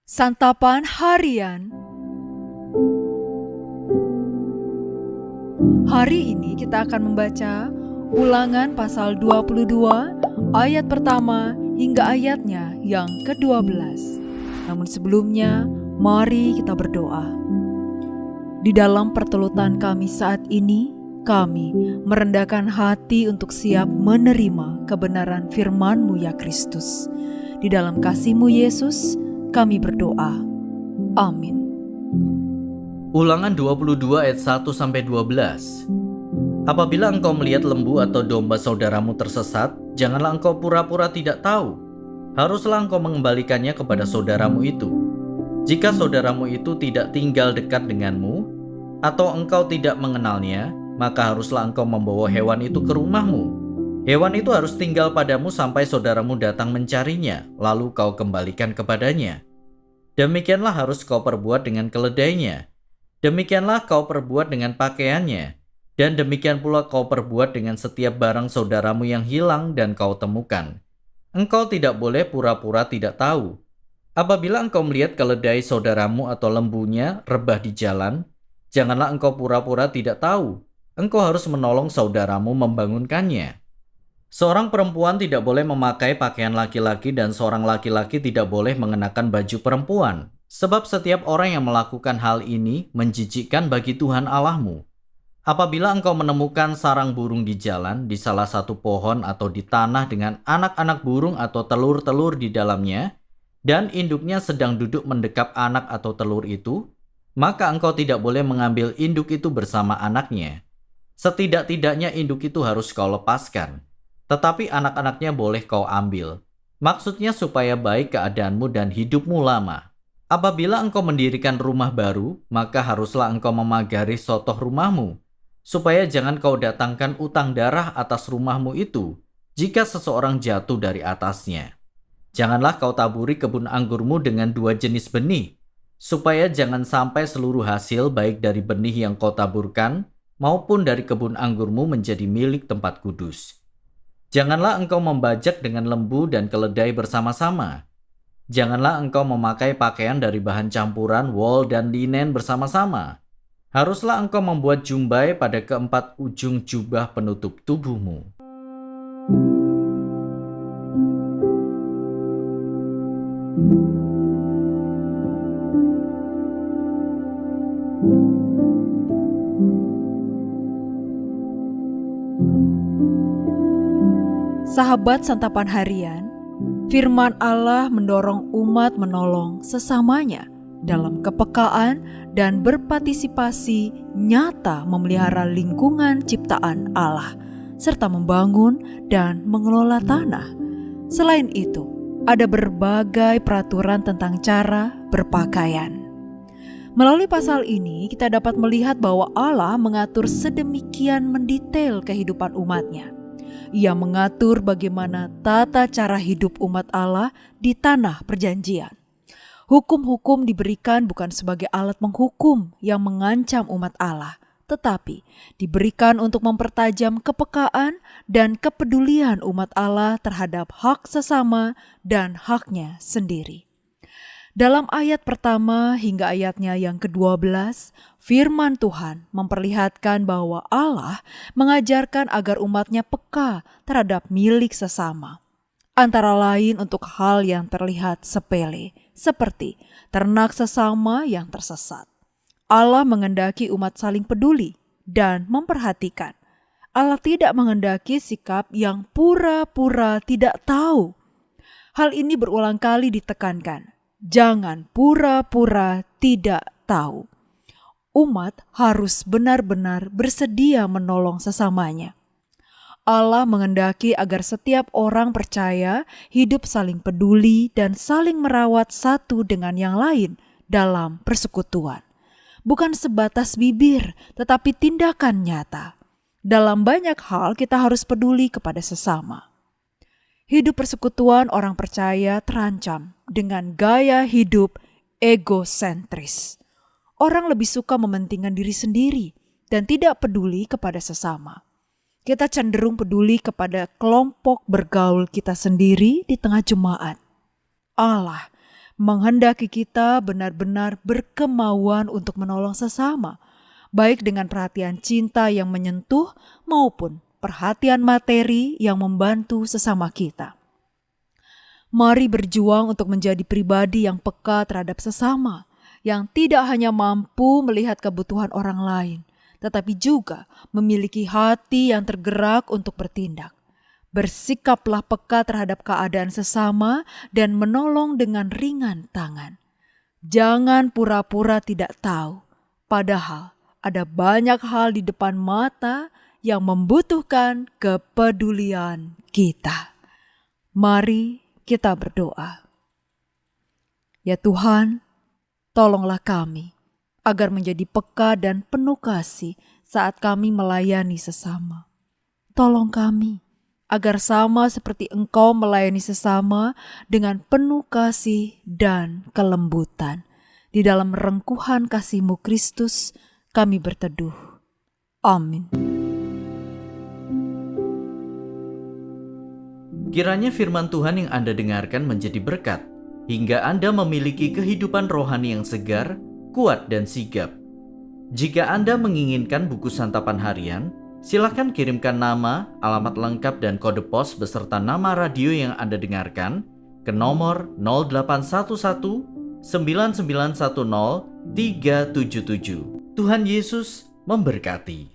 Santapan Harian. Hari ini kita akan membaca Ulangan pasal 22 ayat pertama hingga ayatnya yang ke-12. Namun sebelumnya, mari kita berdoa. Di dalam pertelutan kami saat ini, kami merendahkan hati untuk siap menerima kebenaran firman-Mu ya Kristus. Di dalam kasih-Mu Yesus, kami berdoa. Amin. Ulangan 22 ayat 1-12. Apabila engkau melihat lembu atau domba saudaramu tersesat, janganlah engkau pura-pura tidak tahu. Haruslah engkau mengembalikannya kepada saudaramu itu. Jika saudaramu itu tidak tinggal dekat denganmu, atau engkau tidak mengenalnya, maka haruslah engkau membawa hewan itu ke rumahmu. Hewan itu harus tinggal padamu sampai saudaramu datang mencarinya, lalu kau kembalikan kepadanya. Demikianlah harus kau perbuat dengan keledainya. Demikianlah kau perbuat dengan pakaiannya. Dan demikian pula kau perbuat dengan setiap barang saudaramu yang hilang dan kau temukan. Engkau tidak boleh pura-pura tidak tahu. Apabila engkau melihat keledai saudaramu atau lembunya rebah di jalan, janganlah engkau pura-pura tidak tahu. Engkau harus menolong saudaramu membangunkannya. Seorang perempuan tidak boleh memakai pakaian laki-laki dan seorang laki-laki tidak boleh mengenakan baju perempuan. Sebab setiap orang yang melakukan hal ini menjijikkan bagi Tuhan Allahmu. Apabila engkau menemukan sarang burung di jalan, di salah satu pohon atau di tanah dengan anak-anak burung atau telur-telur di dalamnya, dan induknya sedang duduk mendekap anak atau telur itu, maka engkau tidak boleh mengambil induk itu bersama anaknya. Setidak-tidaknya induk itu harus kau lepaskan, tetapi anak-anaknya boleh kau ambil. Maksudnya supaya baik keadaanmu dan hidupmu lama. Apabila engkau mendirikan rumah baru, maka haruslah engkau memagari sotoh rumahmu, supaya jangan kau datangkan utang darah atas rumahmu itu jika seseorang jatuh dari atasnya. Janganlah kau taburi kebun anggurmu dengan dua jenis benih, supaya jangan sampai seluruh hasil baik dari benih yang kau taburkan maupun dari kebun anggurmu menjadi milik tempat kudus. Janganlah engkau membajak dengan lembu dan keledai bersama-sama. Janganlah engkau memakai pakaian dari bahan campuran wol dan linen bersama-sama. Haruslah engkau membuat jumbai pada keempat ujung jubah penutup tubuhmu. Sahabat Santapan Harian, firman Allah mendorong umat menolong sesamanya dalam kepekaan dan berpartisipasi nyata memelihara lingkungan ciptaan Allah, serta membangun dan mengelola tanah. Selain itu, ada berbagai peraturan tentang cara berpakaian. Melalui pasal ini, kita dapat melihat bahwa Allah mengatur sedemikian mendetail kehidupan umatnya. Ia mengatur bagaimana tata cara hidup umat Allah di tanah perjanjian. Hukum-hukum diberikan bukan sebagai alat menghukum yang mengancam umat Allah, tetapi diberikan untuk mempertajam kepekaan dan kepedulian umat Allah terhadap hak sesama dan haknya sendiri. Dalam ayat pertama hingga ayatnya yang ke-12, firman Tuhan memperlihatkan bahwa Allah mengajarkan agar umatnya peka terhadap milik sesama. Antara lain untuk hal yang terlihat sepele, seperti ternak sesama yang tersesat. Allah mengendaki umat saling peduli dan memperhatikan. Allah tidak mengendaki sikap yang pura-pura tidak tahu. Hal ini berulang kali ditekankan. Jangan pura-pura tidak tahu. Umat harus benar-benar bersedia menolong sesamanya. Allah mengendaki agar setiap orang percaya hidup saling peduli dan saling merawat satu dengan yang lain dalam persekutuan. Bukan sebatas bibir, tetapi tindakan nyata. Dalam banyak hal kita harus peduli kepada sesama. Hidup persekutuan orang percaya terancam dengan gaya hidup egosentris. Orang lebih suka mementingkan diri sendiri dan tidak peduli kepada sesama. Kita cenderung peduli kepada kelompok bergaul kita sendiri di tengah jemaat. Allah menghendaki kita benar-benar berkemauan untuk menolong sesama, baik dengan perhatian cinta yang menyentuh maupun perhatian materi yang membantu sesama kita. Mari berjuang untuk menjadi pribadi yang peka terhadap sesama, yang tidak hanya mampu melihat kebutuhan orang lain, tetapi juga memiliki hati yang tergerak untuk bertindak. Bersikaplah peka terhadap keadaan sesama dan menolong dengan ringan tangan. Jangan pura-pura tidak tahu, padahal ada banyak hal di depan mata yang membutuhkan kepedulian kita. Mari kita berdoa. Ya Tuhan, tolonglah kami agar menjadi peka dan penuh kasih saat kami melayani sesama. Tolong kami agar sama seperti Engkau melayani sesama dengan penuh kasih dan kelembutan. Di dalam rengkuhan kasih-Mu Kristus kami berteduh. Amin. Kiranya firman Tuhan yang Anda dengarkan menjadi berkat, hingga Anda memiliki kehidupan rohani yang segar, kuat, dan sigap. Jika Anda menginginkan buku santapan harian, silakan kirimkan nama, alamat lengkap, dan kode pos beserta nama radio yang Anda dengarkan ke nomor 0811 9910 377. Tuhan Yesus memberkati.